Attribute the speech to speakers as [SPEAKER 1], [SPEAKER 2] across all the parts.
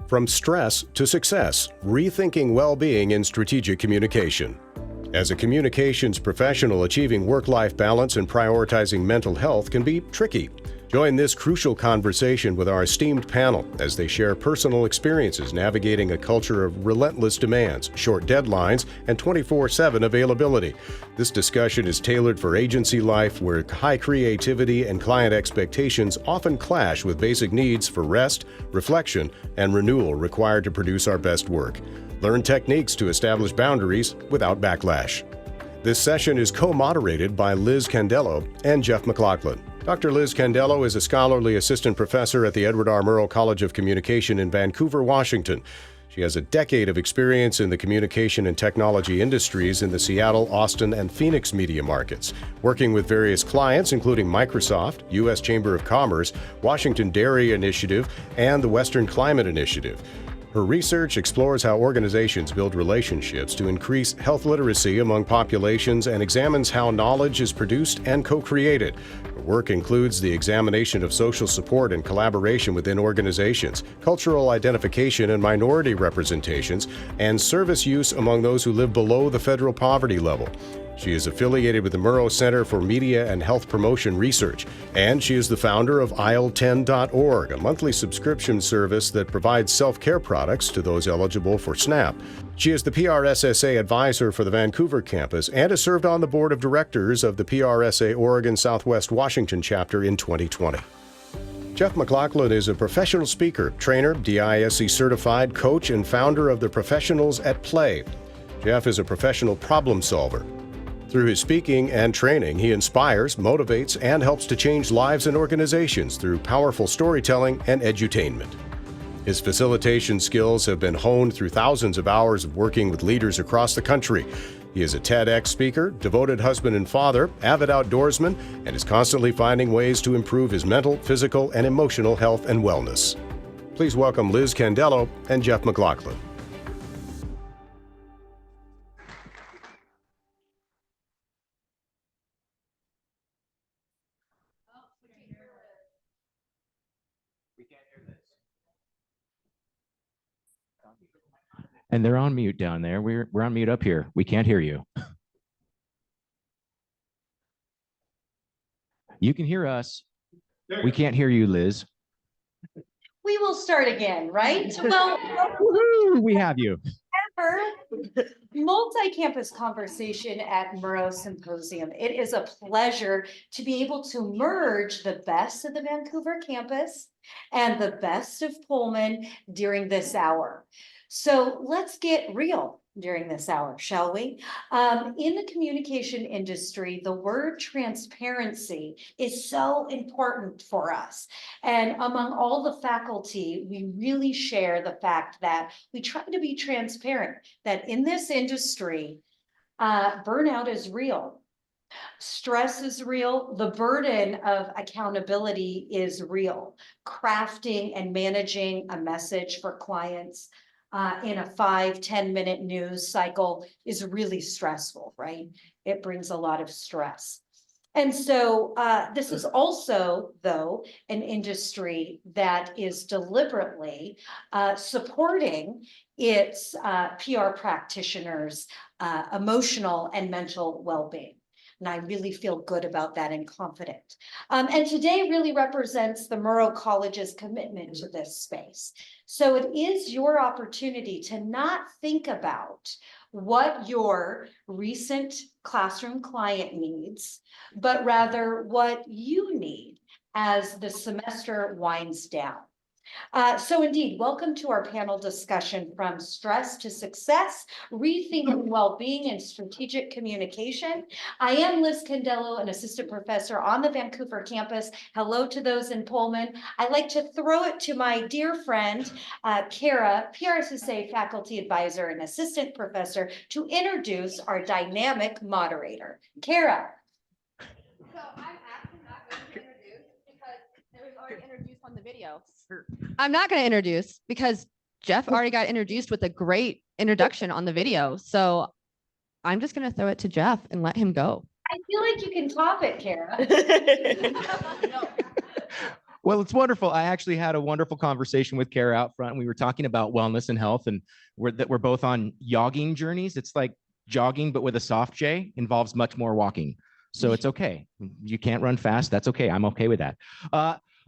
[SPEAKER 1] From Stress to Success, Rethinking Wellbeing in Strategic Communication. As a communications professional, achieving work-life balance and prioritizing mental health can be tricky. Join this crucial conversation with our esteemed panel as they share personal experiences navigating a culture of relentless demands, short deadlines, and 24/7 availability. This discussion is tailored for agency life where high creativity and client expectations often clash with basic needs for rest, reflection, and renewal required to produce our best work. Learn techniques to establish boundaries without backlash. This session is co-moderated by Liz Candello and Geoff McLachlan. Dr. Liz Candello is a scholarly assistant professor at the Edward R. Murrow College of Communication in Vancouver, Washington. She has a decade of experience in the communication and technology industries in the Seattle, Austin, and Phoenix media markets, working with various clients including Microsoft, U.S. Chamber of Commerce, Washington Dairy Initiative, and the Western Climate Initiative. Her research explores how organizations build relationships to increase health literacy among populations and examines how knowledge is produced and co-created. Her work includes the examination of social support and collaboration within organizations, cultural identification and minority representations, and service use among those who live below the federal poverty level. She is affiliated with the Murrow Center for Media and Health Promotion Research, and she is the founder of ISLE10.org, a monthly subscription service that provides self-care products to those eligible for SNAP. She is the PRSSA advisor for the Vancouver campus and has served on the board of directors of the PRSA Oregon Southwest Washington chapter in 2020. Geoff McLachlan is a professional speaker, trainer, DISC certified coach, and founder of the Professionals at Play. Geoff is a professional problem solver. Through his speaking and training, he inspires, motivates, and helps to change lives and organizations through powerful storytelling and edutainment. His facilitation skills have been honed through thousands of hours of working with leaders across the country. He is a TEDx speaker, devoted husband and father, avid outdoorsman, and is constantly finding ways to improve his mental, physical, and emotional health and wellness. Please welcome Liz Candello and Geoff McLachlan.
[SPEAKER 2] And they're on mute down there. We're on mute up here. We can't hear you. You can hear us. We can't hear you, Liz.
[SPEAKER 3] We will start again, right? Well,
[SPEAKER 2] we have you.
[SPEAKER 3] Multi-campus conversation at Murrow Symposium. It is a pleasure to be able to merge the best of the Vancouver campus and the best of Pullman during this hour. So let's get real during this hour, shall we? In the communication industry, the word transparency is so important for us. And among all the faculty, we really share the fact that we try to be transparent, that in this industry, burnout is real. Stress is real. The burden of accountability is real. Crafting and managing a message for clients in a 5-10 minute news cycle is really stressful, right? It brings a lot of stress. And so this is also, though, an industry that is deliberately supporting its PR practitioners' emotional and mental well-being. And I really feel good about that and confident. And today really represents the Murrow College's commitment to this space. So it is your opportunity to not think about what your recent classroom client needs, but rather what you need as the semester winds down. So indeed, welcome to our panel discussion from stress to success, rethinking well-being and strategic communication. I am Liz Candello, an assistant professor on the Vancouver campus. Hello to those in Pullman. I like to throw it to my dear friend, Kara, PRSSA faculty advisor and assistant professor, to introduce our dynamic moderator. Kara.
[SPEAKER 4] So I'm actually not going to introduce because it was already introduced on the video. I'm not going to introduce because Geoff already got introduced with a great introduction on the video. So I'm just going to throw it to Geoff and let him go.
[SPEAKER 3] I feel like you can top it, Kara.
[SPEAKER 2] Well, it's wonderful. I actually had a wonderful conversation with Kara out front. And we were talking about wellness and health, and we're both on jogging journeys. It's like jogging, but with a soft J, involves much more walking. So it's okay. You can't run fast. That's okay. I'm okay with that.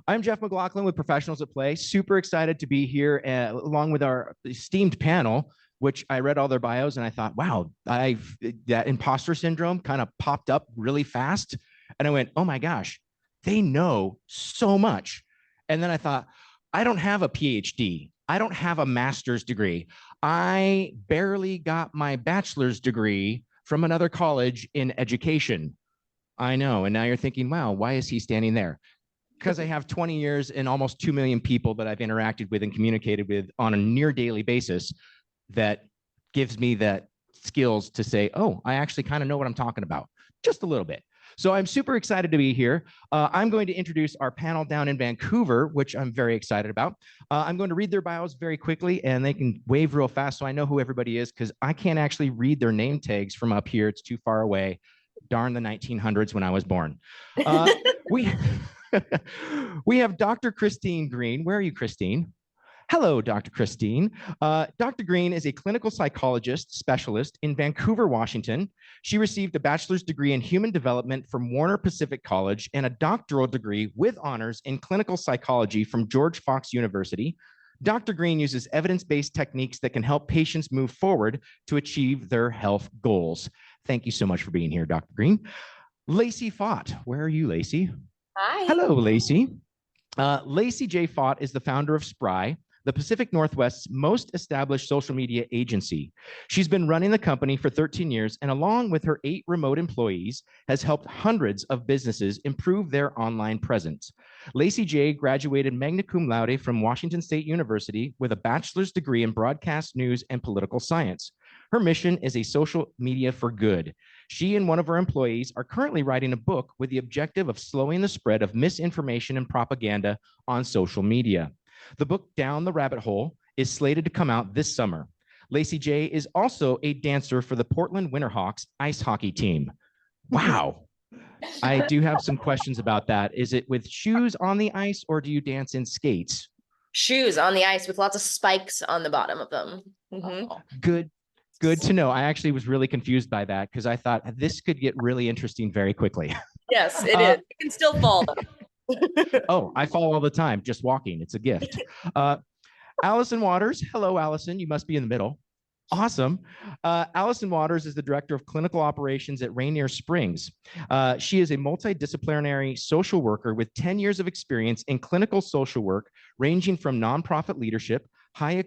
[SPEAKER 2] I'm Geoff McLachlan with Professionals at Play. Super excited to be here along with our esteemed panel, which I read all their bios and I thought, wow, that imposter syndrome kind of popped up really fast. And I went, oh my gosh, they know so much. And then I thought, I don't have a PhD. I don't have a master's degree. I barely got my bachelor's degree from another college in education. I know. And now you're thinking, wow, why is he standing there? Because I have 20 years and almost 2 million people that I've interacted with and communicated with on a near daily basis that gives me that skills to say, oh, I actually kind of know what I'm talking about, just a little bit. So I'm super excited to be here. I'm going to introduce our panel down in Vancouver, which I'm very excited about. I'm going to read their bios very quickly, and they can wave real fast so I know who everybody is, because I can't actually read their name tags from up here. It's too far away. Darn the 1900s when I was born. We have Dr. Christine Green. Where are you, Christine? Hello, Dr. Christine. Dr. Green is a clinical psychologist specialist in Vancouver, Washington. She received a bachelor's degree in human development from Warner Pacific College and a doctoral degree with honors in clinical psychology from George Fox University. Dr. Green uses evidence-based techniques that can help patients move forward to achieve their health goals. Thank you so much for being here, Dr. Green. Lacey Fott. Where are you, Lacey?
[SPEAKER 5] Hi.
[SPEAKER 2] Hello, Lacey. Lacey J. Fott is the founder of Spry, the Pacific Northwest's most established social media agency. She's been running the company for 13 years, and along with her 8 remote employees, has helped hundreds of businesses improve their online presence. Lacey J. graduated magna cum laude from Washington State University with a bachelor's degree in broadcast news and political science. Her mission is a social media for good. She and one of her employees are currently writing a book with the objective of slowing the spread of misinformation and propaganda on social media. The book, Down the Rabbit Hole, is slated to come out this summer. Lacey J. is also a dancer for the Portland Winterhawks ice hockey team. Wow. I do have some questions about that. Is it with shoes on the ice, or do you dance in skates?
[SPEAKER 5] Shoes on the ice with lots of spikes on the bottom of them. Mm-hmm.
[SPEAKER 2] Oh, good to know. I actually was really confused by that because I thought this could get really interesting very quickly.
[SPEAKER 5] Yes, it is. It can still fall though.
[SPEAKER 2] Oh, I fall all the time, just walking. It's a gift. Allison Waters. Hello, Allison. You must be in the middle. Awesome. Allison Waters is the Director of Clinical Operations at Raineer Springs. She is a multidisciplinary social worker with 10 years of experience in clinical social work, ranging from nonprofit leadership, high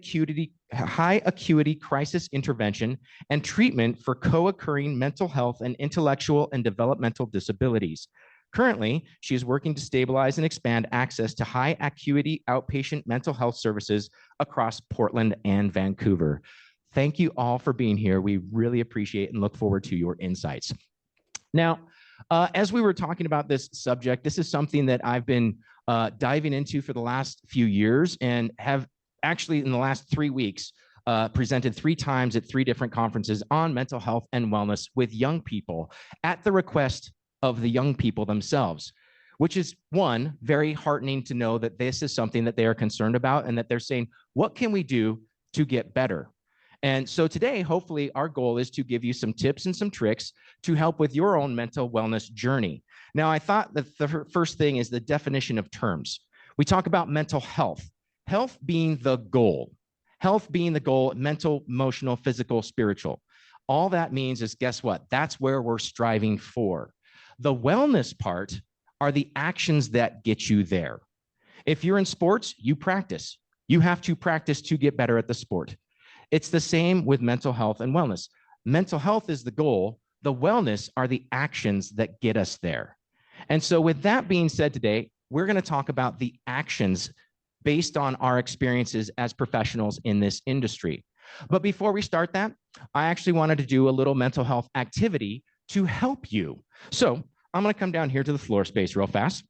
[SPEAKER 2] acuity crisis intervention, and treatment for co-occurring mental health and intellectual and developmental disabilities. Currently, she is working to stabilize and expand access to high acuity outpatient mental health services across Portland and Vancouver. Thank you all for being here. We really appreciate and look forward to your insights. Now, as we were talking about this subject, this is something that I've been diving into for the last few years and have actually in the last 3 weeks presented 3 times at 3 different conferences on mental health and wellness with young people at the request of the young people themselves, which is, one, very heartening to know that this is something that they are concerned about and that they're saying, what can we do to get better? And so today, hopefully, our goal is to give you some tips and some tricks to help with your own mental wellness journey. Now, I thought that the first thing is the definition of terms. We talk about mental health, health being the goal, mental, emotional, physical, spiritual. All that means is, guess what? That's where we're striving for. The wellness part are the actions that get you there. If you're in sports, you practice. You have to practice to get better at the sport. It's the same with mental health and wellness. Mental health is the goal. The wellness are the actions that get us there. And so with that being said today, we're going to talk about the actions based on our experiences as professionals in this industry. But before we start that, I actually wanted to do a little mental health activity to help you. So I'm going to come down here to the floor space real fast.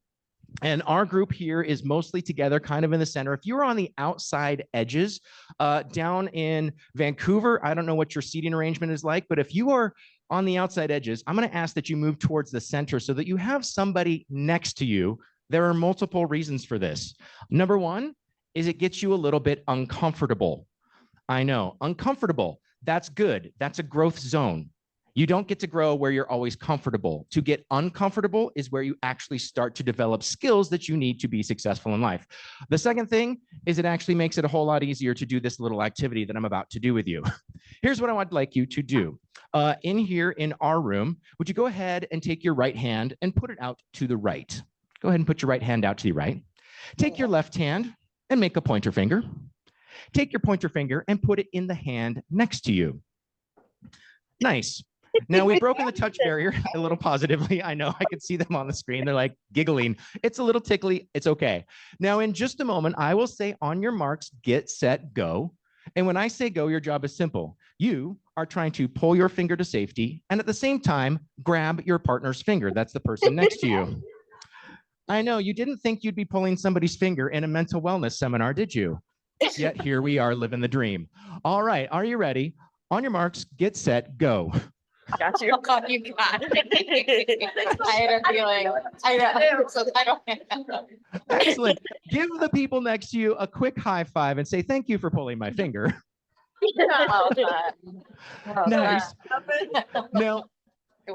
[SPEAKER 2] And our group here is mostly together kind of in the center. If you're on the outside edges down in Vancouver, I don't know what your seating arrangement is like, but if you are on the outside edges, I'm going to ask that you move towards the center so that you have somebody next to you There are multiple reasons for this. Number one is it gets you a little bit uncomfortable. I know, uncomfortable, that's good. That's a growth zone. You don't get to grow where you're always comfortable. To get uncomfortable is where you actually start to develop skills that you need to be successful in life. The second thing is it actually makes it a whole lot easier to do this little activity that I'm about to do with you. Here's what I would like you to do. In here in our room, would you go ahead and take your right hand and put it out to the right? Go ahead and put your right hand out to the right. Take your left hand and make a pointer finger. Take your pointer finger and put it in the hand next to you. Nice. Now we've broken the touch barrier a little positively. I know I can see them on the screen. They're like giggling. It's a little tickly. It's okay. Now in just a moment, I will say on your marks, get set, go. And when I say go, your job is simple. You are trying to pull your finger to safety and at the same time, grab your partner's finger. That's the person next to you. I know you didn't think you'd be pulling somebody's finger in a mental wellness seminar, did you? Yet here we are living the dream. All right, are you ready? On your marks, get set, go.
[SPEAKER 6] Got you. Oh, you got it. I had a feeling. I don't.
[SPEAKER 2] Excellent. Give the people next to you a quick high five and say, thank you for pulling my finger. Nice. Now,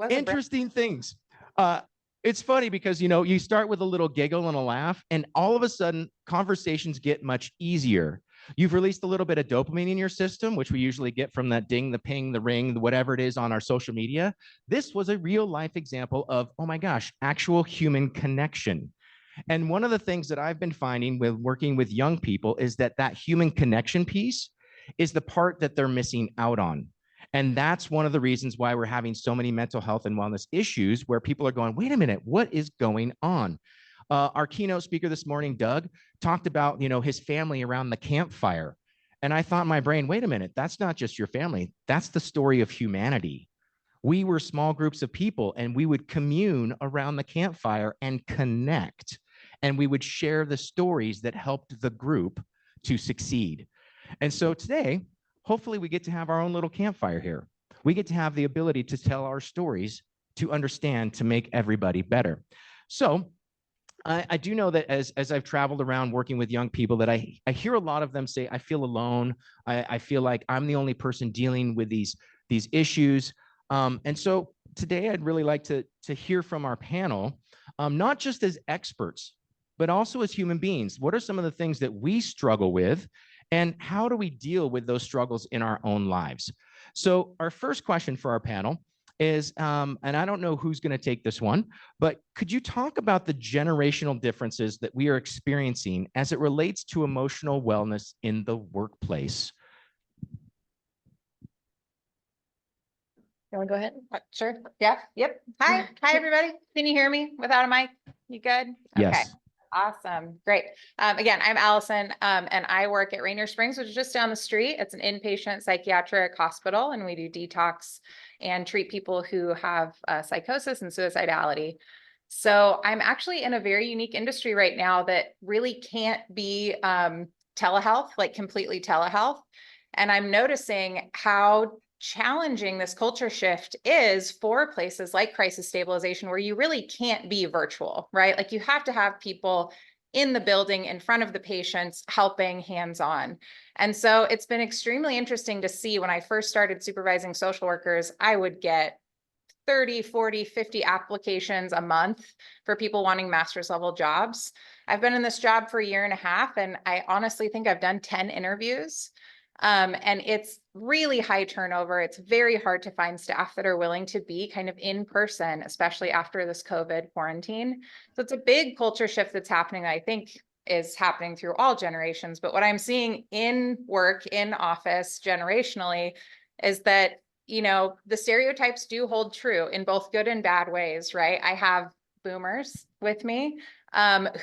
[SPEAKER 2] interesting things. It's funny because, you know, you start with a little giggle and a laugh, and all of a sudden conversations get much easier. You've released a little bit of dopamine in your system, which we usually get from that ding, the ping, the ring, whatever it is on our social media. This was a real life example of, oh my gosh, actual human connection. And one of the things that I've been finding with working with young people is that that human connection piece is the part that they're missing out on. And that's one of the reasons why we're having so many mental health and wellness issues where people are going, wait a minute, what is going on? Our keynote speaker this morning, Doug, talked about, you know, his family around the campfire. And I thought in my brain, wait a minute, that's not just your family. That's the story of humanity. We were small groups of people and we would commune around the campfire and connect. And we would share the stories that helped the group to succeed. And so today, hopefully we get to have our own little campfire here. We get to have the ability to tell our stories, to understand, to make everybody better. So I do know that as I've traveled around working with young people that I hear a lot of them say, I feel alone. I feel like I'm the only person dealing with these issues. And so today I'd really like to hear from our panel, not just as experts, but also as human beings. What are some of the things that we struggle with? And how do we deal with those struggles in our own lives? So our first question for our panel is, and I don't know who's going to take this one, but could you talk about the generational differences that we are experiencing as it relates to emotional wellness in the workplace?
[SPEAKER 6] You want to go ahead? Sure. Yeah. Yep. Hi, everybody. Can you hear me without a mic? You good?
[SPEAKER 2] Yes.
[SPEAKER 6] Okay. Awesome. Great. Again, I'm Allison, and I work at Raineer Springs, which is just down the street. It's an inpatient psychiatric hospital, and we do detox and treat people who have psychosis and suicidality. So I'm actually in a very unique industry right now that really can't be telehealth, like completely telehealth. And I'm noticing how challenging this culture shift is for places like crisis stabilization, where you really can't be virtual, right? Like you have to have people in the building in front of the patients helping hands-on. And so it's been extremely interesting to see. When I first started supervising social workers, I would get 30, 40, 50 applications a month for people wanting master's level jobs. I've been in this job for a year and a half, and I honestly think I've done 10 interviews. And it's really high turnover. It's very hard to find staff that are willing to be kind of in person, especially after this COVID quarantine. So it's a big culture shift that's happening that I think is happening through all generations. But what I'm seeing in work, in office generationally, is that, you know, the stereotypes do hold true in both good and bad ways, right? I have boomers with me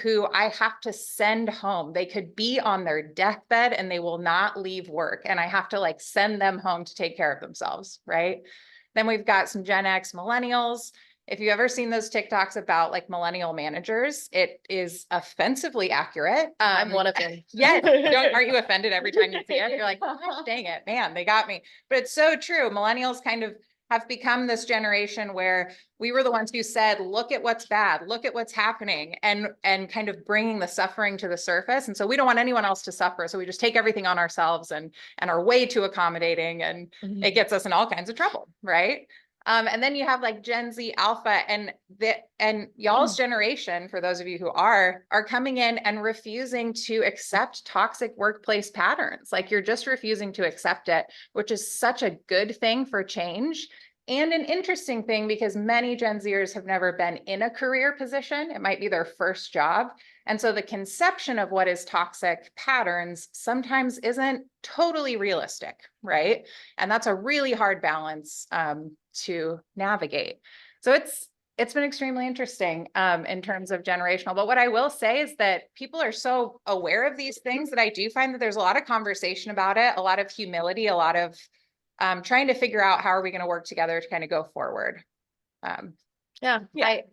[SPEAKER 6] who I have to send home. They could be on their deathbed and they will not leave work. And I have to like send them home to take care of themselves, right? Then we've got some Gen X millennials. If you've ever seen those TikToks about like millennial managers, it is offensively accurate.
[SPEAKER 5] I'm one of them.
[SPEAKER 6] Yes. Aren't you offended every time you see it? You're like, oh, dang it, man, they got me. But it's so true. Millennials kind of have become this generation where we were the ones who said, look at what's bad, look at what's happening, and kind of bringing the suffering to the surface. And so we don't want anyone else to suffer. So we just take everything on ourselves and are way too accommodating, and it gets us in all kinds of trouble, right? And then you have like Gen Z Alpha and y'all's generation, for those of you who are coming in and refusing to accept toxic workplace patterns. Like, you're just refusing to accept it, which is such a good thing for change. And an interesting thing, because many Gen Zers have never been in a career position. It might be their first job. And so the conception of what is toxic patterns sometimes isn't totally realistic, right? And that's a really hard balance to navigate. So it's been extremely interesting in terms of generational. But what I will say is that people are so aware of these things that I do find that there's a lot of conversation about it, a lot of humility, a lot of trying to figure out how are we going to work together to kind of go forward.
[SPEAKER 5] Yeah,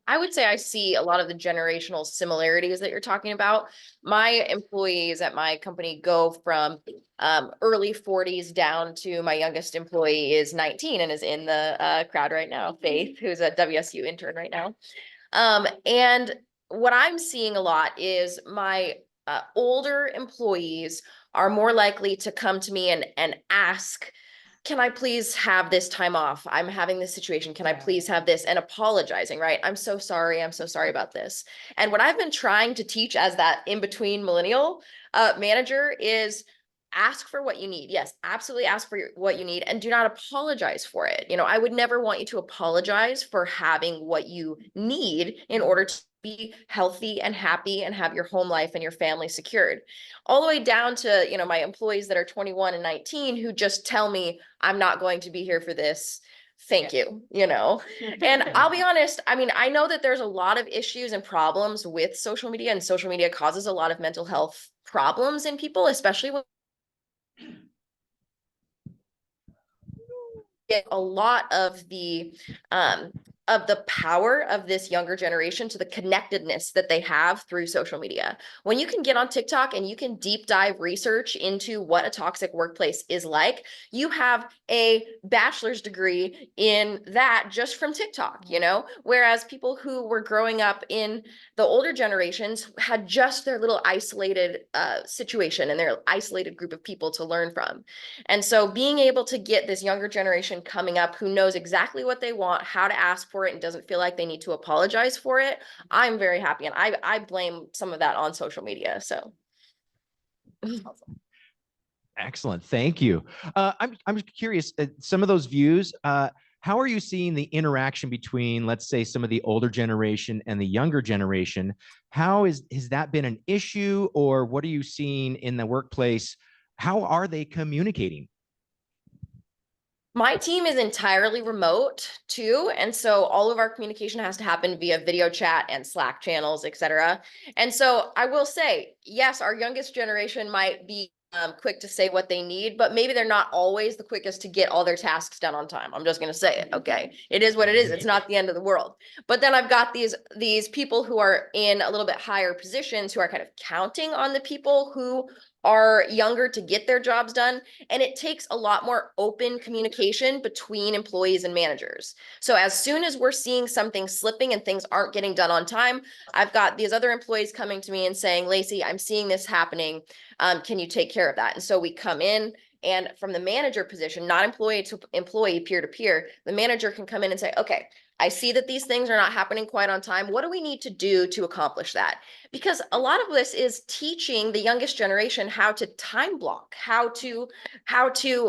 [SPEAKER 5] I would say I see a lot of the generational similarities that you're talking about. My employees at my company go from early 40s down to my youngest employee is 19 and is in the crowd right now, Faith, who's a WSU intern right now. And what I'm seeing a lot is my older employees are more likely to come to me and ask, can I please have this time off? I'm having this situation. Can I please have this? And apologizing, right? I'm so sorry. I'm so sorry about this. And what I've been trying to teach as that in-between millennial manager is ask for what you need. Yes, absolutely ask for what you need, and do not apologize for it. You know, I would never want you to apologize for having what you need in order to be healthy and happy and have your home life and your family secured. All the way down to, you know, my employees that are 21 and 19 who just tell me, I'm not going to be here for this. Thank you, you know. And I'll be honest, I mean, I know that there's a lot of issues and problems with social media, and social media causes a lot of mental health problems in people, especially when get a lot of the power of this younger generation to the connectedness that they have through social media. When you can get on TikTok and you can deep dive research into what a toxic workplace is like, you have a bachelor's degree in that just from TikTok, you know? Whereas people who were growing up in the older generations had just their little isolated situation and their isolated group of people to learn from. And so being able to get this younger generation coming up who knows exactly what they want, how to ask for it, and doesn't feel like they need to apologize for it, I'm very happy. And I blame some of that on social media. So.
[SPEAKER 2] Excellent. Thank you. I'm curious, some of those views, how are you seeing the interaction between, let's say, some of the older generation and the younger generation? Has that been an issue, or what are you seeing in the workplace? How are they communicating?
[SPEAKER 5] My team is entirely remote too. And so all of our communication has to happen via video chat and Slack channels, et cetera. And so I will say, yes, our youngest generation might be quick to say what they need, but maybe they're not always the quickest to get all their tasks done on time. I'm just going to say it. Okay. It is what it is. It's not the end of the world. But then I've got these people who are in a little bit higher positions who are kind of counting on the people who are younger to get their jobs done. And it takes a lot more open communication between employees and managers. So as soon as we're seeing something slipping and things aren't getting done on time, I've got these other employees coming to me and saying, Lacey, I'm seeing this happening. Can you take care of that? And so we come in, and from the manager position, not employee to employee, peer to peer, the manager can come in and say, okay, I see that these things are not happening quite on time. What do we need to do to accomplish that? Because a lot of this is teaching the youngest generation how to time block, how to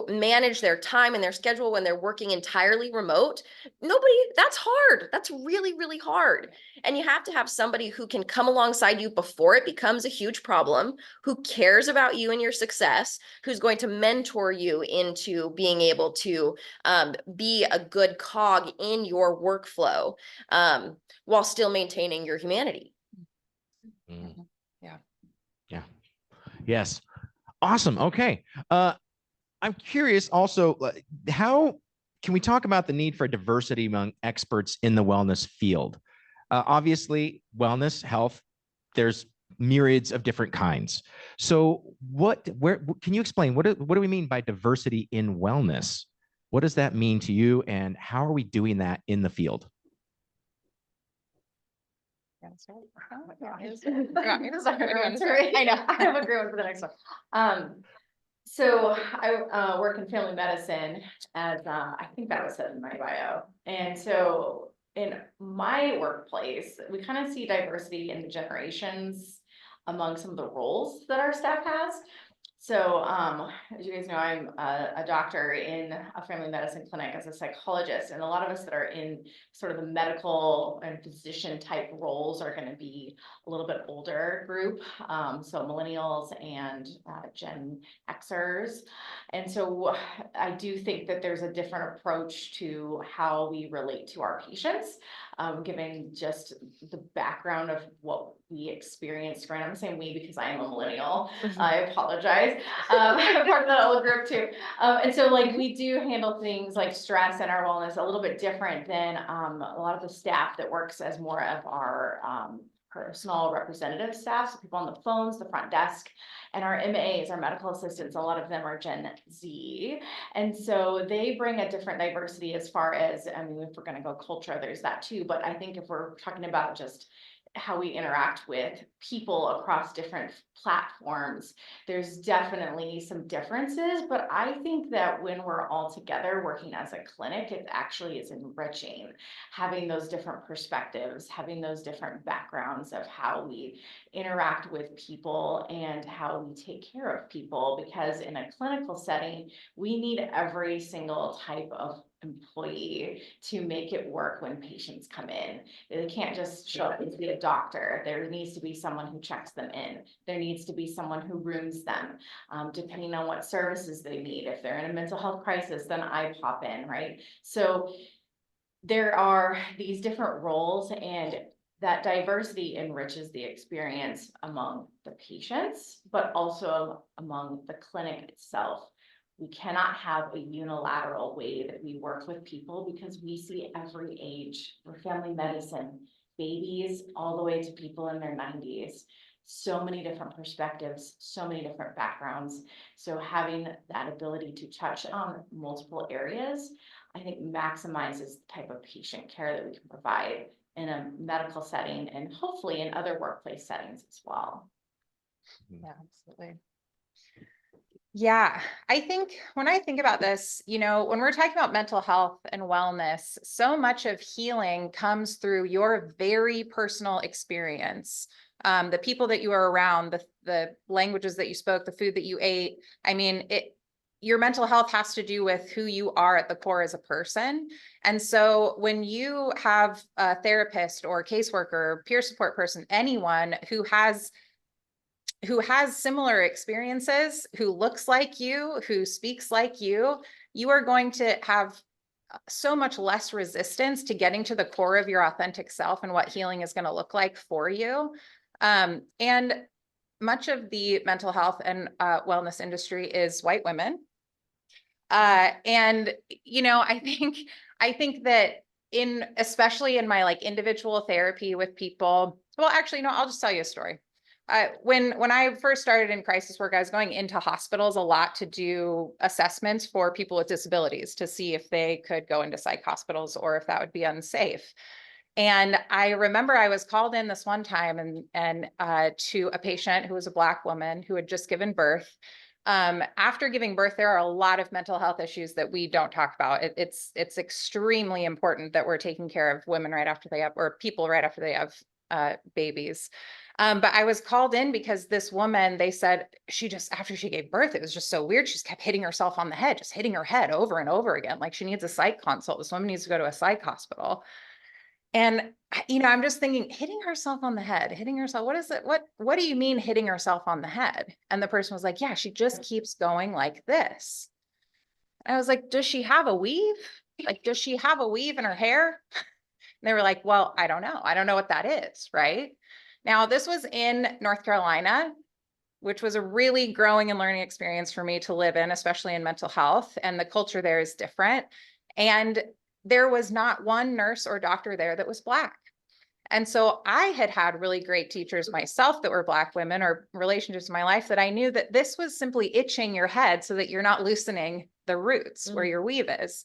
[SPEAKER 5] manage their time and their schedule when they're working entirely remote. That's hard. That's really, really hard. And you have to have somebody who can come alongside you before it becomes a huge problem, who cares about you and your success, who's going to mentor you into being able to be a good cog in your workflow while still maintaining your humanity.
[SPEAKER 2] Yeah. Yes. Awesome. Okay. I'm curious also, how can we talk about the need for diversity among experts in the wellness field? Obviously, wellness, health, there's myriads of different kinds. So where can you explain, what do we mean by diversity in wellness? What does that mean to you, and how are we doing that in the field?
[SPEAKER 6] I know, I have a great one for the next one. So I work in family medicine as, I think that was said in my bio. And so in my workplace, we kind of see diversity in the generations among some of the roles that our staff has. So, as you guys know, I'm a doctor in a family medicine clinic as a psychologist, and a lot of us that are in sort of the medical and physician type roles are going to be a little bit older group. So millennials and Gen Xers. And so I do think that there's a different approach to how we relate to our patients, given just the background of what we experienced. Granted, I'm saying we because I am a millennial. I apologize. I'm part of the old group too. And so like we do handle things like stress and our wellness a little bit different than a lot of the staff that works as more of our personal representative staff, so people on the phones, the front desk, and our MAs, our medical assistants, a lot of them are Gen Z. And so they bring a different diversity as far as, I mean, if we're gonna go culture, there's that too, but I think if we're talking about just how we interact with people across different platforms, there's definitely some differences, but I think that when we're all together working as a clinic, it actually is enriching, having those different perspectives, having those different backgrounds of how we interact with people and how we take care of people, because in a clinical setting, we need every single type of employee to make it work when patients come in. They can't just show up and see a doctor. There needs to be someone who checks them in. There needs to be someone who rooms them, depending on what services they need. If they're in a mental health crisis, then I pop in, right? So there are these different roles, and that diversity enriches the experience among the patients, but also among the clinic itself. We cannot have a unilateral way that we work with people because we see every age. We're family medicine, babies all the way to people in their 90s. So many different perspectives, so many different backgrounds. So having that ability to touch on multiple areas, I think maximizes the type of patient care that we can provide in a medical setting and hopefully in other workplace settings as well.
[SPEAKER 4] Yeah, absolutely.
[SPEAKER 6] Yeah, I think when I think about this, you know, when we're talking about mental health and wellness, so much of healing comes through your very personal experience. The people that you are around, the languages that you spoke, the food that you ate. I mean, your mental health has to do with who you are at the core as a person. And so when you have a therapist or a caseworker, peer support person, anyone who has similar experiences, who looks like you, who speaks like you are going to have so much less resistance to getting to the core of your authentic self and what healing is going to look like for you. And much of the mental health and wellness industry is white women. And, you know, I think that especially in my like individual therapy with people, well, actually, no, I'll just tell you a story. When I first started in crisis work, I was going into hospitals a lot to do assessments for people with disabilities to see if they could go into psych hospitals or if that would be unsafe. And I remember I was called in this one time and to a patient who was a Black woman who had just given birth. After giving birth, there are a lot of mental health issues that we don't talk about. It's extremely important that we're taking care of women right after they have, or people right after they have babies. But I was called in because this woman, they said after she gave birth, it was just so weird. She just kept hitting herself on the head, just hitting her head over and over again. Like she needs a psych consult. This woman needs to go to a psych hospital. And, you know, I'm just thinking, hitting herself on the head, hitting herself, what is it? What do you mean hitting herself on the head? And the person was like, yeah, she just keeps going like this. And I was like, does she have a weave? Like, does she have a weave in her hair? And they were like, well, I don't know. I don't know what that is. Right. Now, this was in North Carolina, which was a really growing and learning experience for me to live in, especially in mental health. And the culture there is different. And there was not one nurse or doctor there that was Black. And so I had really great teachers myself that were Black women or relationships in my life that I knew that this was simply itching your head so that you're not loosening the roots where your weave is.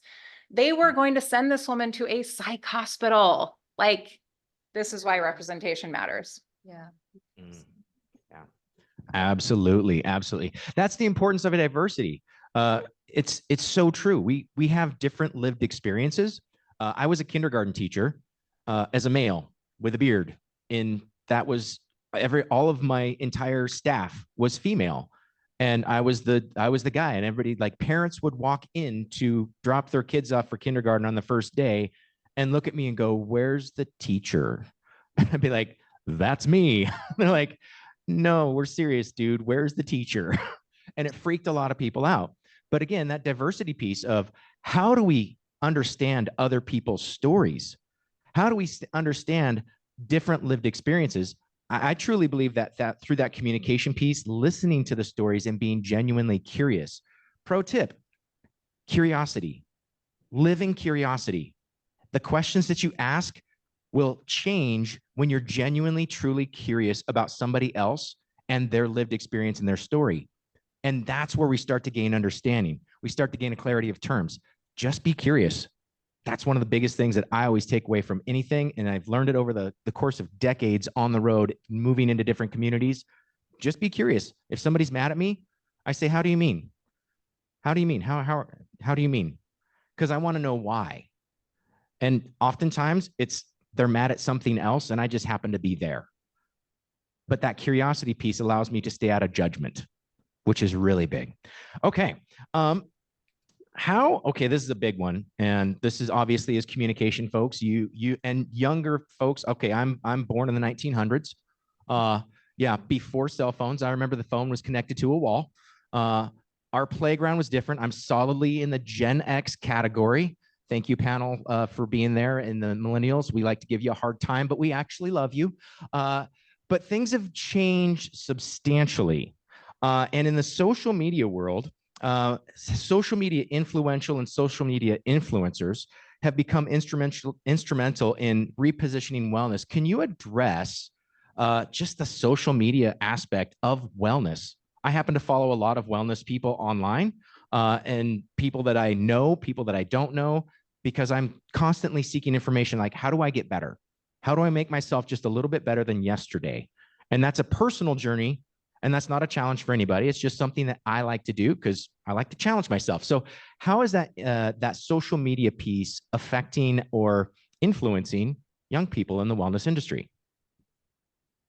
[SPEAKER 6] They were going to send this woman to a psych hospital. Like, this is why representation matters.
[SPEAKER 3] Yeah.
[SPEAKER 2] Yeah, absolutely. Absolutely. That's the importance of a diversity. It's so true. We have different lived experiences. I was a kindergarten teacher as a male with a beard, and that was all of my entire staff was female. And I was the guy, and everybody, like, parents would walk in to drop their kids off for kindergarten on the first day and look at me and go, "Where's the teacher?" And I'd be like, "That's me." They're like, "No, we're serious, dude. Where's the teacher?" And it freaked a lot of people out. But again, that diversity piece of how do we understand other people's stories? How do we understand different lived experiences? I truly believe that through that communication piece, listening to the stories and being genuinely curious. Pro tip, curiosity, living curiosity. The questions that you ask will change when you're genuinely, truly curious about somebody else and their lived experience and their story. And that's where we start to gain understanding. We start to gain a clarity of terms. Just be curious. That's one of the biggest things that I always take away from anything. And I've learned it over the course of decades on the road, moving into different communities. Just be curious. If somebody's mad at me, I say, "How do you mean? How do you mean? How do you mean?" Because I want to know why. And oftentimes they're mad at something else and I just happen to be there. But that curiosity piece allows me to stay out of judgment, which is really big. Okay. Okay, this is a big one. And this is obviously as communication folks, you and younger folks. Okay, I'm born in the 1900s. Yeah, before cell phones. I remember the phone was connected to a wall. Our playground was different. I'm solidly in the Gen X category. Thank you, panel, for being there. And the millennials, we like to give you a hard time, but we actually love you. But things have changed substantially. And in the social media world, social media influential and social media influencers have become instrumental in repositioning wellness. Can you address just the social media aspect of wellness? I happen to follow a lot of wellness people online, and people that I know, people that I don't know, because I'm constantly seeking information like, how do I get better? How do I make myself just a little bit better than yesterday? And that's a personal journey. And that's not a challenge for anybody. It's just something that I like to do because I like to challenge myself. So how is that social media piece affecting or influencing young people in the wellness industry?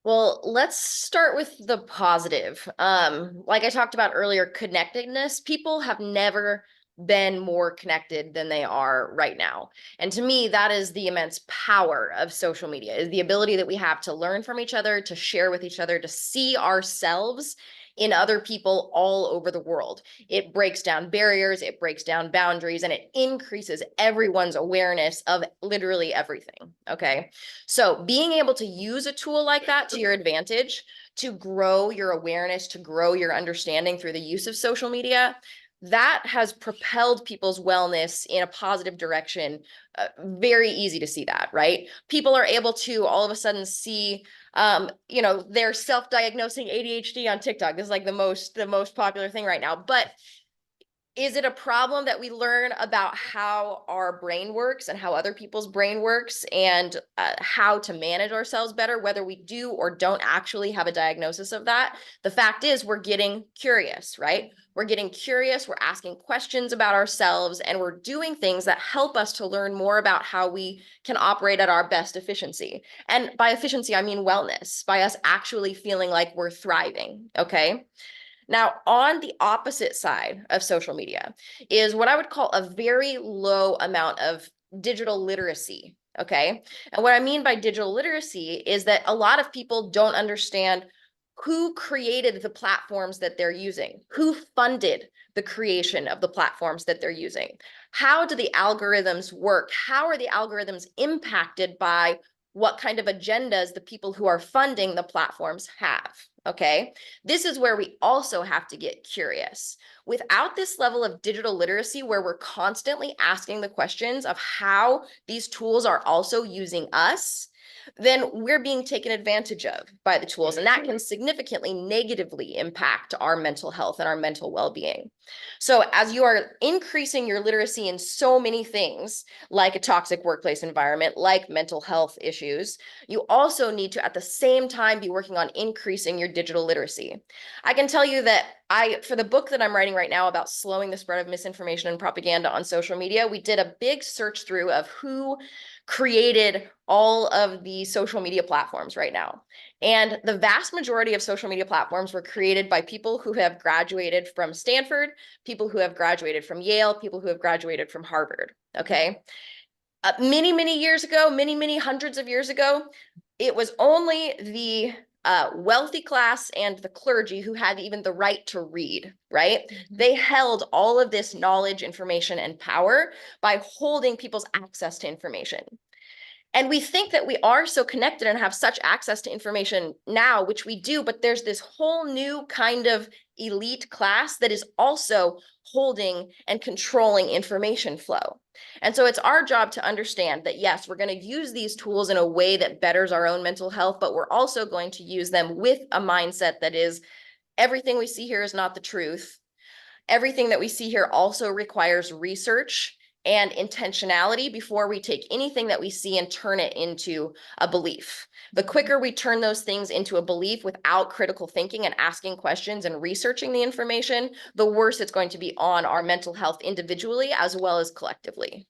[SPEAKER 5] Well, let's start with the positive. Like I talked about earlier, connectedness. People have never been more connected than they are right now. And to me, that is the immense power of social media, is the ability that we have to learn from each other, to share with each other, to see ourselves in other people all over the world. It breaks down barriers, it breaks down boundaries, and it increases everyone's awareness of literally everything. Okay. So being able to use a tool like that to your advantage, to grow your awareness, to grow your understanding through the use of social media, that has propelled people's wellness in a positive direction. Very easy to see that, right? People are able to all of a sudden see, they're self-diagnosing ADHD on TikTok. This is like the most popular thing right now. But is it a problem that we learn about how our brain works and how other people's brain works and how to manage ourselves better, whether we do or don't actually have a diagnosis of that? The fact is, we're getting curious, right? We're getting curious, we're asking questions about ourselves, and we're doing things that help us to learn more about how we can operate at our best efficiency. And by efficiency, I mean wellness, by us actually feeling like we're thriving, okay? Now, on the opposite side of social media is what I would call a very low amount of digital literacy, okay? And what I mean by digital literacy is that a lot of people don't understand who created the platforms that they're using, who funded the creation of the platforms that they're using. How do the algorithms work? How are the algorithms impacted by what kind of agendas the people who are funding the platforms have? Okay, this is where we also have to get curious. Without this level of digital literacy, where we're constantly asking the questions of how these tools are also using us, then we're being taken advantage of by the tools. And that can significantly negatively impact our mental health and our mental well-being. So as you are increasing your literacy in so many things, like a toxic workplace environment, like mental health issues, you also need to, at the same time, be working on increasing your digital literacy. I can tell you that for the book that I'm writing right now about slowing the spread of misinformation and propaganda on social media, we did a big search through of who created all of the social media platforms right now. And the vast majority of social media platforms were created by people who have graduated from Stanford, people who have graduated from Yale, people who have graduated from Harvard, okay? Many, many years ago, many hundreds of years ago, it was only the wealthy class and the clergy who had even the right to read, right? They held all of this knowledge, information, and power by holding people's access to information. And we think that we are so connected and have such access to information now, which we do, but there's this whole new kind of elite class that is also holding and controlling information flow. And so it's our job to understand that, yes, we're going to use these tools in a way that betters our own mental health, but we're also going to use them with a mindset that is, everything we see here is not the truth. Everything that we see here also requires research and intentionality before we take anything that we see and turn it into a belief. The quicker we turn those things into a belief without critical thinking and asking questions and researching the information, the worse it's going to be on our mental health individually as well as collectively.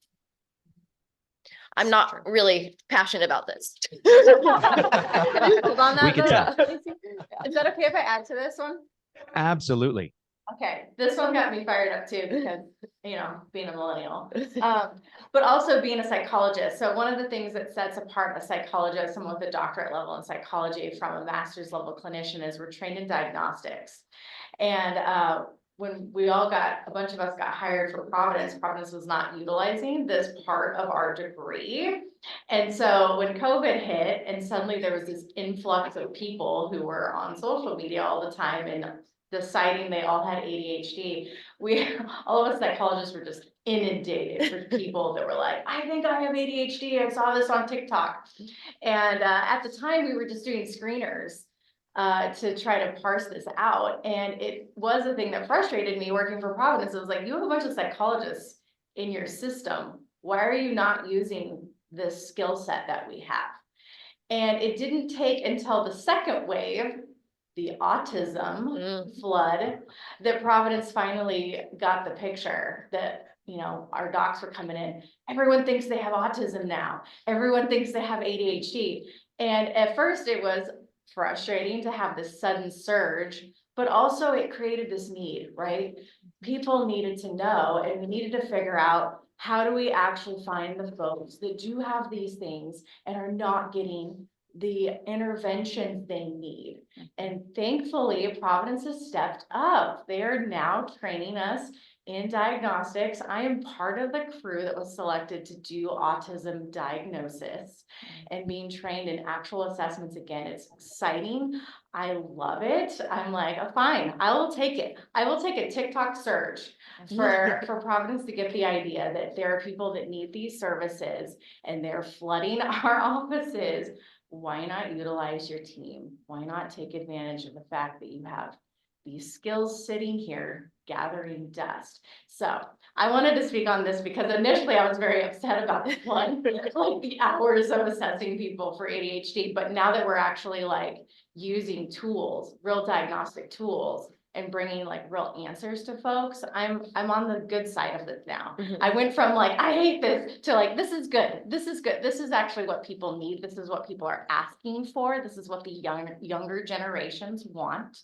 [SPEAKER 5] I'm not really passionate about this.
[SPEAKER 6] Hold on that,
[SPEAKER 2] We can tell.
[SPEAKER 6] Is that okay if I add to this one?
[SPEAKER 2] Absolutely.
[SPEAKER 6] Okay, this one got me fired up too, because, you know, being a millennial, but also being a psychologist. So one of the things that sets apart a psychologist, someone with a doctorate level in psychology, from a master's level clinician is we're trained in diagnostics. And when a bunch of us got hired for Providence was not utilizing this part of our degree. And so when COVID hit and suddenly there was this influx of people who were on social media all the time and deciding they all had ADHD, all of us psychologists were just inundated with people that were like, I think I have ADHD, I saw this on TikTok. And at the time we were just doing screeners to try to parse this out. And it was a thing that frustrated me working for Providence. It was like, you have a bunch of psychologists in your system. Why are you not using this skill set that we have? And it didn't take until the second wave, the autism flood, that Providence finally got the picture that, you know, our docs were coming in. Everyone thinks they have autism now. Everyone thinks they have ADHD. And at first it was frustrating to have this sudden surge, but also it created this need, right? People needed to know, and we needed to figure out, how do we actually find the folks that do have these things and are not getting the intervention they need? And thankfully, Providence has stepped up. They are now training us in diagnostics. I am part of the crew that was selected to do autism diagnosis and being trained in actual assessments again. It's exciting. I love it. I'm like, oh, fine, I will take it. I will take a TikTok search for Providence to get the idea that there are people that need these services and they're flooding our offices. Why not utilize your team? Why not take advantage of the fact that you have these skills sitting here gathering dust? So I wanted to speak on this because initially I was very upset about one, like the hours of assessing people for ADHD, but now that we're actually like using tools, real diagnostic tools, and bringing like real answers to folks, I'm on the good side of it now. I went from like, I hate this, to like, this is good. This is good. This is actually what people need. This is what people are asking for. This is what the younger generations want.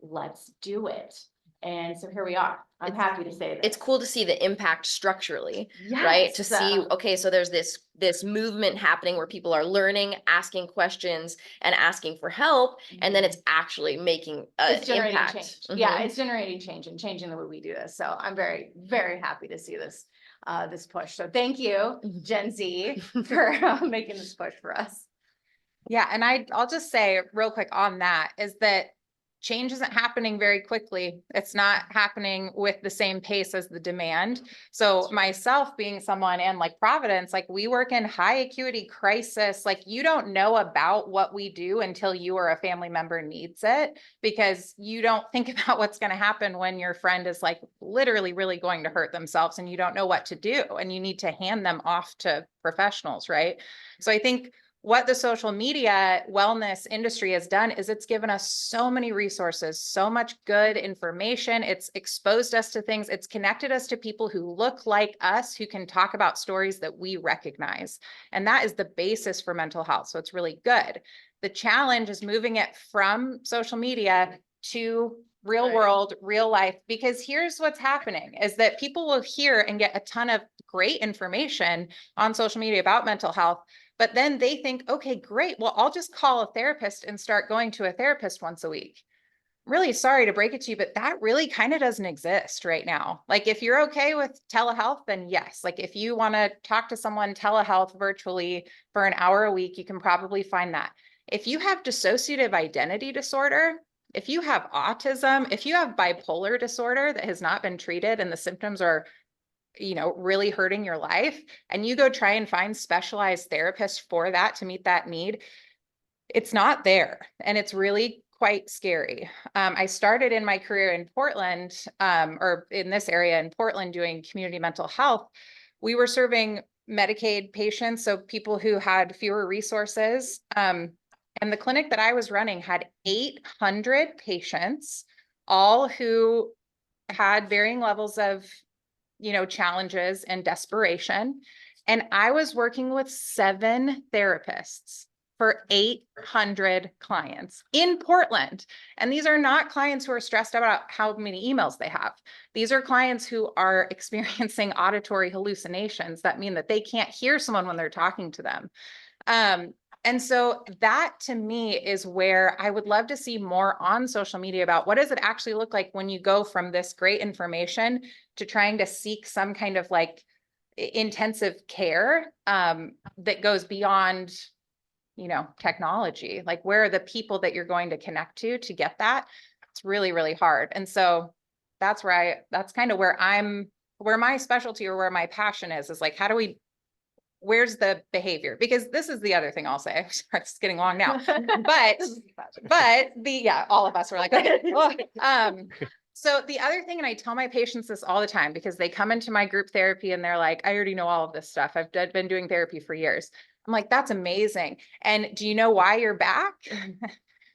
[SPEAKER 6] Let's do it. And so here we are. I'm happy to say that.
[SPEAKER 5] It's cool to see the impact structurally, right? To see, okay, so there's this movement happening where people are learning, asking questions and asking for help, and then it's actually making an impact.
[SPEAKER 6] Change. Yeah, it's generating change and changing the way we do this. So I'm very, very happy to see this this push. So thank you, Gen Z, for making this push for us.
[SPEAKER 7] Yeah, and I'll just say real quick on that is that
[SPEAKER 6] change isn't happening very quickly. It's not happening with the same pace as the demand. So myself being someone, and like Providence, like we work in high acuity crisis, like you don't know about what we do until you or a family member needs it, because you don't think about what's going to happen when your friend is like literally really going to hurt themselves and you don't know what to do, and you need to hand them off to professionals, right? So I think what the social media wellness industry has done is it's given us so many resources, so much good information. It's exposed us to things. It's connected us to people who look like us, who can talk about stories that we recognize. And that is the basis for mental health. So it's really good. The challenge is moving it from social media to real world, real life, because here's what's happening is that people will hear and get a ton of great information on social media about mental health. But then they think, okay, great. Well, I'll just call a therapist and start going to a therapist once a week. Really sorry to break it to you, but that really kind of doesn't exist right now. Like if you're okay with telehealth, then yes. Like if you want to talk to someone telehealth virtually for an hour a week, you can probably find that. If you have dissociative identity disorder, if you have autism, if you have bipolar disorder that has not been treated and the symptoms are really hurting your life, and you go try and find specialized therapists for that to meet that need, it's not there. And it's really quite scary. I started in my career in Portland, or in this area in Portland, doing community mental health. We were serving Medicaid patients, so people who had fewer resources. And the clinic that I was running had 800 patients, all who had varying levels of challenges and desperation. And I was working with 7 therapists for 800 clients in Portland. And these are not clients who are stressed about how many emails they have. These are clients who are experiencing auditory hallucinations that mean that they can't hear someone when they're talking to them. And so that to me is where I would love to see more on social media about what does it actually look like when you go from this great information to trying to seek some kind of like intensive care that goes beyond, technology. Like where are the people that you're going to connect to get that? It's really, really hard. And so that's kind of where my specialty or where my passion is like, where's the behavior? Because this is the other thing I'll say. It's getting long now, but all of us were like, okay. So the other thing, and I tell my patients this all the time because they come into my group therapy and they're like, I already know all of this stuff. I've been doing therapy for years. I'm like, that's amazing. And do you know why you're back?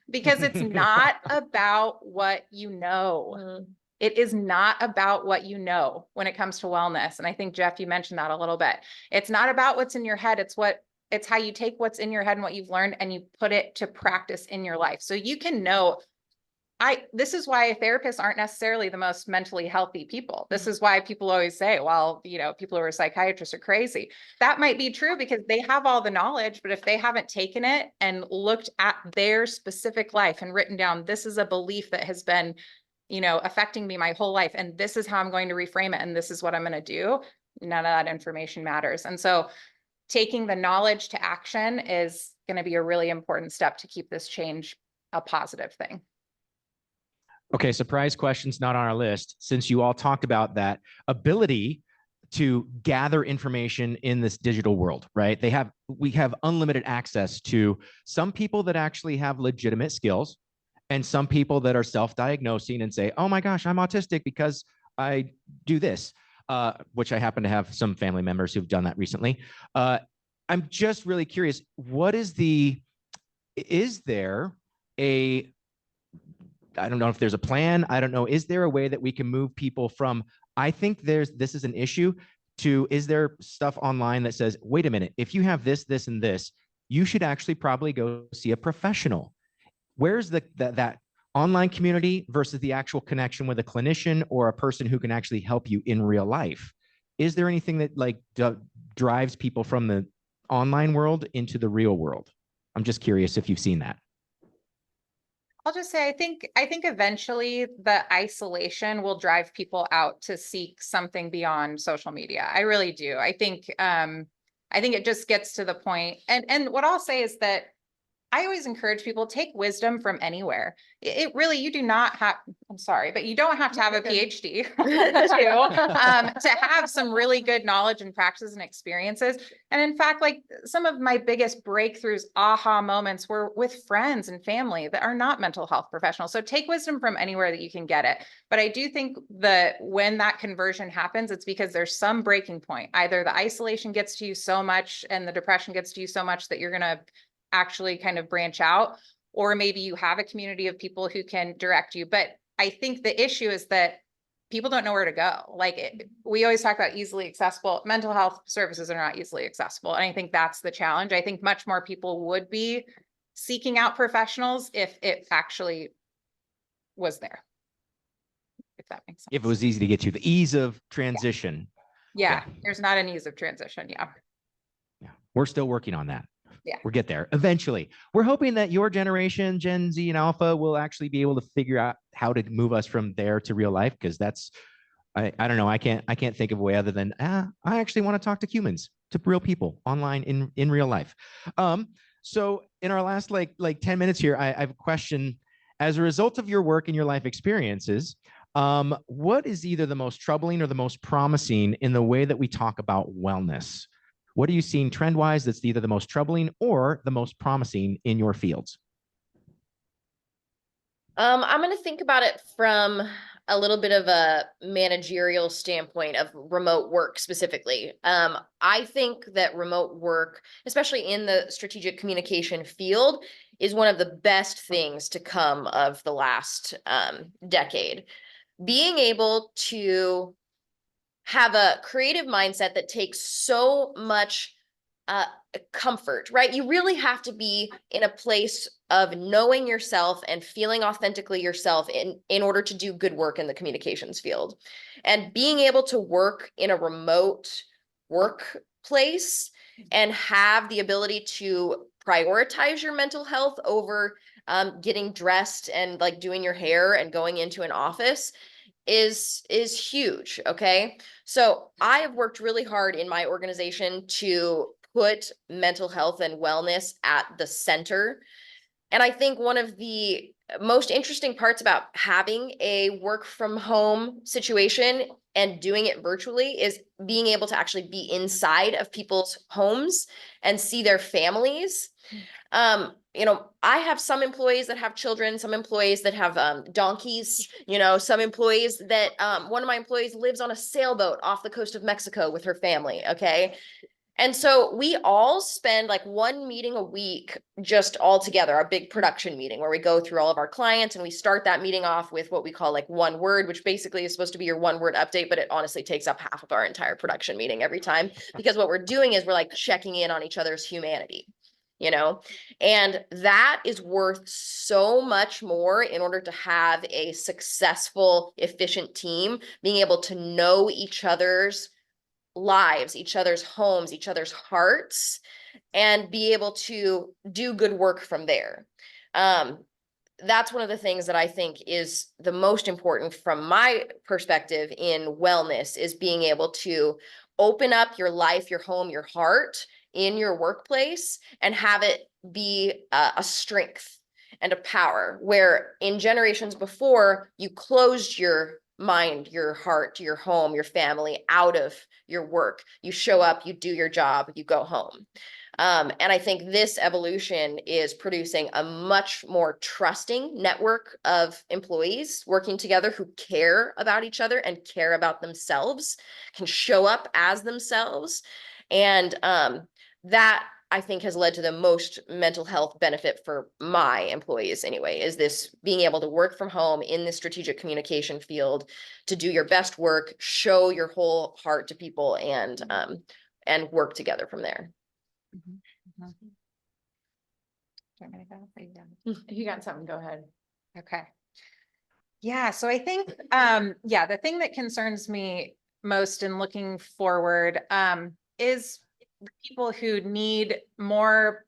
[SPEAKER 6] Because it's not about what you know. Mm-hmm. It is not about what you know when it comes to wellness. And I think, Geoff, you mentioned that a little bit. It's not about what's in your head. It's how you take what's in your head and what you've learned and you put it to practice in your life. So you can know, this is why therapists aren't necessarily the most mentally healthy people. This is why people always say, well, people who are psychiatrists are crazy. That might be true because they have all the knowledge, but if they haven't taken it and looked at their specific life and written down, this is a belief that has been affecting me my whole life. And this is how I'm going to reframe it. And this is what I'm going to do. None of that information matters. And so taking the knowledge to action is going to be a really important step to keep this change a positive thing.
[SPEAKER 2] Okay, surprise questions not on our list. Since you all talked about that ability to gather information in this digital world, right? We have unlimited access to some people that actually have legitimate skills and some people that are self-diagnosing and say, oh my gosh, I'm autistic because I do this, which I happen to have some family members who've done that recently. I'm just really curious, is there a, I don't know if there's a plan. I don't know. Is there a way that we can move people from, I think this is an issue, to, is there stuff online that says, wait a minute, if you have this, this, and this, you should actually probably go see a professional. Where's that online community versus the actual connection with a clinician or a person who can actually help you in real life? Is there anything that drives people from the online world into the real world? I'm just curious if you've seen that.
[SPEAKER 6] I'll just say, I think eventually the isolation will drive people out to seek something beyond social media. I really do. I think it just gets to the point. And what I'll say is that I always encourage people, take wisdom from anywhere. It really, you do not have, I'm sorry, but you don't have to have a PhD to have some really good knowledge and practices and experiences. And in fact, like some of my biggest breakthroughs, aha moments were with friends and family that are not mental health professionals. So take wisdom from anywhere that you can get it. But I do think that when that conversion happens, it's because there's some breaking point. Either the isolation gets to you so much and the depression gets to you so much that you're going to actually kind of branch out, or maybe you have a community of people who can direct you. But I think the issue is that people don't know where to go. Like we always talk about easily accessible. Mental health services are not easily accessible. And I think that's the challenge. I think much more people would be seeking out professionals if it actually was there. If that makes sense.
[SPEAKER 2] If it was easy to get to, the ease of transition.
[SPEAKER 6] Yeah. There's not an ease of transition. Yeah.
[SPEAKER 2] We're still working on that.
[SPEAKER 6] Yeah.
[SPEAKER 2] We'll get there eventually. We're hoping that your generation, Gen Z and Alpha, will actually be able to figure out how to move us from there to real life. Because that's, I don't know, I can't think of a way other than, I actually want to talk to humans, to real people online in real life. So in our last like 10 minutes here, I have a question. As a result of your work and your life experiences, what is either the most troubling or the most promising in the way that we talk about wellness? What are you seeing trend-wise that's either the most troubling or the most promising in your fields?
[SPEAKER 5] I'm going to think about it from a little bit of a managerial standpoint of remote work specifically. I think that remote work, especially in the strategic communication field, is one of the best things to come of the last decade. Being able to have a creative mindset that takes so much comfort, right? You really have to be in a place of knowing yourself and feeling authentically yourself in order to do good work in the communications field. And being able to work in a remote workplace and have the ability to prioritize your mental health over getting dressed and like doing your hair and going into an office is huge. Okay. So I have worked really hard in my organization to put mental health and wellness at the center. And I think one of the most interesting parts about having a work from home situation and doing it virtually is being able to actually be inside of people's homes and see their families. I have some employees that have children, some employees that have donkeys, some employees that one of my employees lives on a sailboat off the coast of Mexico with her family. Okay. And so we all spend like one meeting a week just all together, our big production meeting where we go through all of our clients, and we start that meeting off with what we call like one word, which basically is supposed to be your one word update, but it honestly takes up half of our entire production meeting every time, because what we're doing is we're like checking in on each other's humanity. And that is worth so much more in order to have a successful, efficient team, being able to know each other's lives, each other's homes, each other's hearts, and be able to do good work from there. That's one of the things that I think is the most important from my perspective in wellness, is being able to open up your life, your home, your heart in your workplace and have it be a strength and a power, where in generations before, you closed your mind, your heart, your home, your family out of your work. You show up, you do your job, you go home. And I think this evolution is producing a much more trusting network of employees working together who care about each other and care about themselves, can show up as themselves. And that, I think, has led to the most mental health benefit for my employees anyway, is this being able to work from home in the strategic communication field, to do your best work, show your whole heart to people, and work together from there.
[SPEAKER 6] You got something, go ahead. Okay. Yeah, so I think, the thing that concerns me most in looking forward is people who need more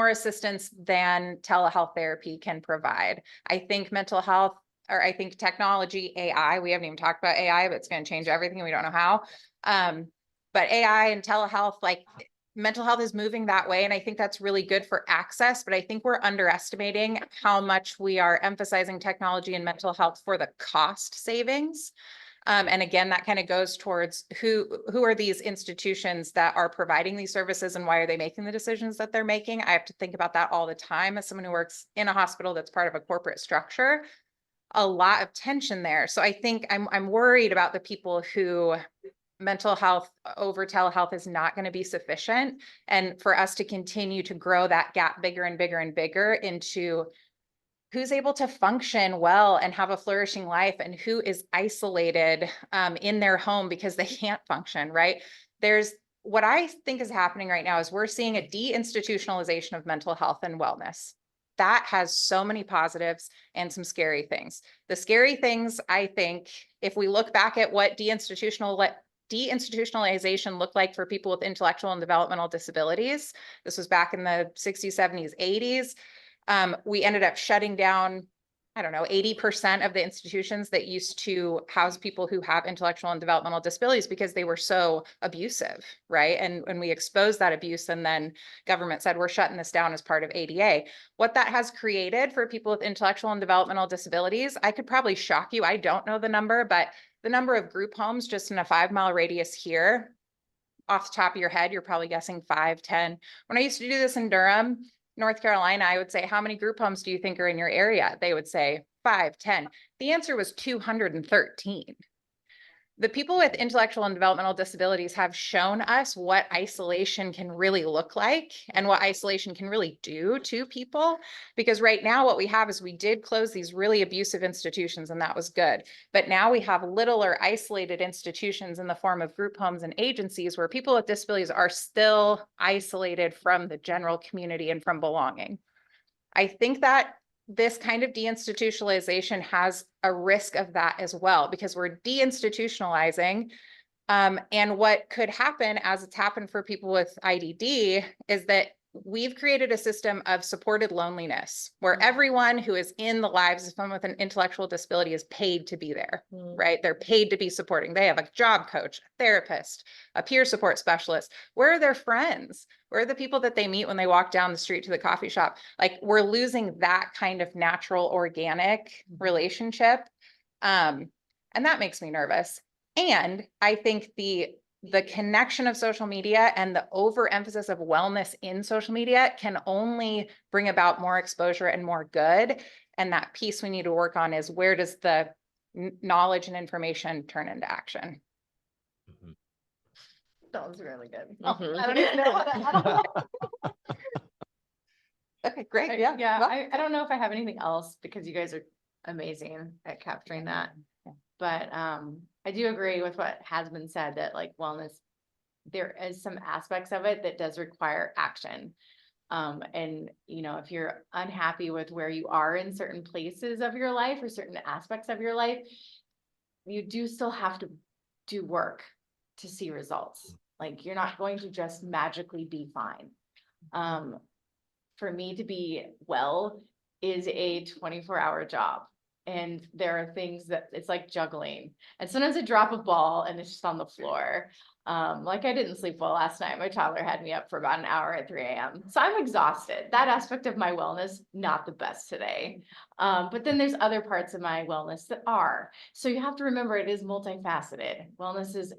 [SPEAKER 6] assistance than telehealth therapy can provide. I think mental health, or I think technology, AI, we haven't even talked about AI, but it's going to change everything. We don't know how. But AI and telehealth, like mental health is moving that way. And I think that's really good for access, but I think we're underestimating how much we are emphasizing technology and mental health for the cost savings. And again, that kind of goes towards who are these institutions that are providing these services and why are they making the decisions that they're making? I have to think about that all the time as someone who works in a hospital that's part of a corporate structure. A lot of tension there. So I think I'm worried about the people who mental health over telehealth is not going to be sufficient. And for us to continue to grow that gap bigger and bigger and bigger into who's able to function well and have a flourishing life and who is isolated in their home because they can't function, right? There's what I think is happening right now is we're seeing a deinstitutionalization of mental health and wellness. That has so many positives and some scary things. The scary things, I think, if we look back at what deinstitutionalization looked like for people with intellectual and developmental disabilities, this was back in the 60s, 70s, 80s. We ended up shutting down, I don't know, 80% of the institutions that used to house people who have intellectual and developmental disabilities because they were so abusive, right? And when we exposed that abuse and then government said, we're shutting this down as part of ADA. What that has created for people with intellectual and developmental disabilities, I could probably shock you. I don't know the number, but the number of group homes just in a 5-mile radius here, off the top of your head, you're probably guessing 5, 10. When I used to do this in Durham, North Carolina, I would say, how many group homes do you think are in your area? They would say 5, 10. The answer was 213. The people with intellectual and developmental disabilities have shown us what isolation can really look like and what isolation can really do to people. Because right now what we have is we did close these really abusive institutions and that was good. But now we have little or isolated institutions in the form of group homes and agencies where people with disabilities are still isolated from the general community and from belonging. I think that this kind of deinstitutionalization has a risk of that as well, because we're deinstitutionalizing. And what could happen, as it's happened for people with IDD, is that we've created a system of supported loneliness where everyone who is in the lives of someone with an intellectual disability is paid to be there, right? They're paid to be supporting. They have a job coach, a therapist, a peer support specialist. Where are their friends? Where are the people that they meet when they walk down the street to the coffee shop? Like, we're losing that kind of natural, organic relationship. And that makes me nervous. And I think the connection of social media and the overemphasis of wellness in social media can only bring about more exposure and more good. And that piece we need to work on is, where does the knowledge and information turn into action?
[SPEAKER 4] That was really good.
[SPEAKER 5] Mhm.
[SPEAKER 4] I don't even know what
[SPEAKER 6] Okay, great.
[SPEAKER 4] yeah,
[SPEAKER 6] Well,
[SPEAKER 4] I don't know if I have anything else because you guys are amazing at capturing that. But I do agree with what has been said, that like wellness, there is some aspects of it that does require action. And you know, if you're unhappy with where you are in certain places of your life or certain aspects of your life, you do still have to do work to see results. Like, you're not going to just magically be fine. For me to be well is a 24-hour job. And there are things that it's like juggling. And sometimes I drop a ball and it's just on the floor. Like, I didn't sleep well last night. My toddler had me up for about an hour at 3 a.m. So I'm exhausted. That aspect of my wellness, not the best today. But then there's other parts of my wellness that are. So you have to remember, it is multifaceted. Wellness is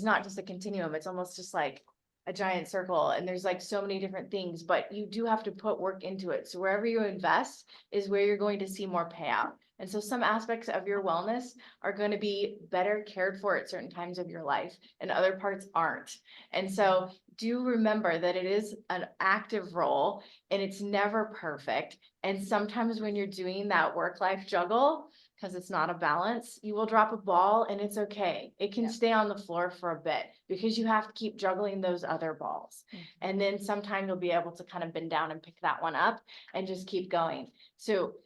[SPEAKER 4] not just a continuum. It's almost just like a giant circle, and there's like so many different things, but you do have to put work into it. So wherever you invest is where you're going to see more payout. And so some aspects of your wellness are going to be better cared for at certain times of your life, and other parts aren't. And so do remember that it is an active role and it's never perfect. And sometimes when you're doing that work-life juggle, because it's not a balance, you will drop a ball and it's okay. It can stay on the floor for a bit because you have to keep juggling those other balls. And then sometime you'll be able to kind of bend down and pick that one up and just keep going. So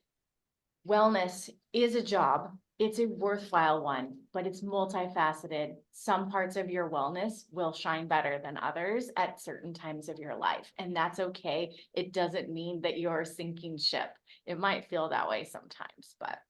[SPEAKER 4] wellness is a job. It's a worthwhile one, but it's multifaceted. Some parts of your wellness will shine better than others at certain times of your life, and that's okay. It doesn't mean that you're a sinking ship. It might feel that way sometimes, but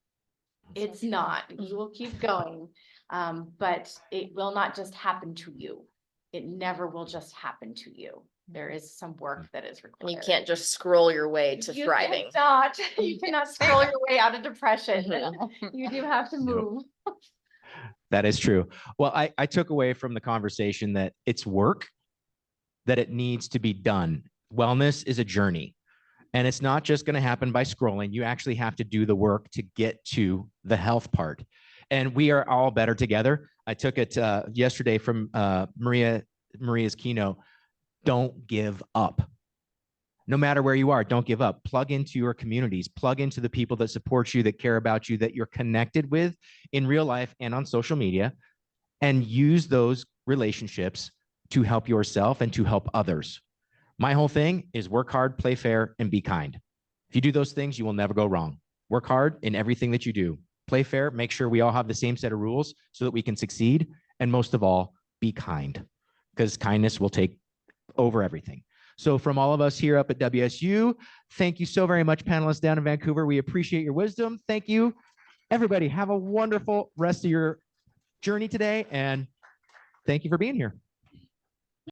[SPEAKER 4] it's not. You will keep going, but it will not just happen to you. It never will just happen to you.
[SPEAKER 6] there is some work that is
[SPEAKER 5] And
[SPEAKER 6] required.
[SPEAKER 5] you can't just scroll your way to
[SPEAKER 6] You
[SPEAKER 5] thriving.
[SPEAKER 6] cannot, you cannot scroll your way out of depression.
[SPEAKER 5] Mhm.
[SPEAKER 6] You do have to move.
[SPEAKER 2] That is true. Well, I took away from the conversation that it's work, that it needs to be done. Wellness is a journey, and it's not just going to happen by scrolling. You actually have to do the work to get to the health part. And we are all better together. I took it yesterday from Maria's keynote. Don't give up. No matter where you are, don't give up. Plug into your communities, plug into the people that support you, that care about you, that you're connected with in real life and on social media, and use those relationships to help yourself and to help others. My whole thing is work hard, play fair, and be kind. If you do those things, you will never go wrong. Work hard in everything that you do. Play fair, make sure we all have the same set of rules so that we can succeed. And most of all, be kind, because kindness will take over everything. So from all of us here up at WSU, thank you so very much, panelists down in Vancouver. We appreciate your wisdom. Thank you. Everybody, have a wonderful rest of your journey today, and thank you for being here.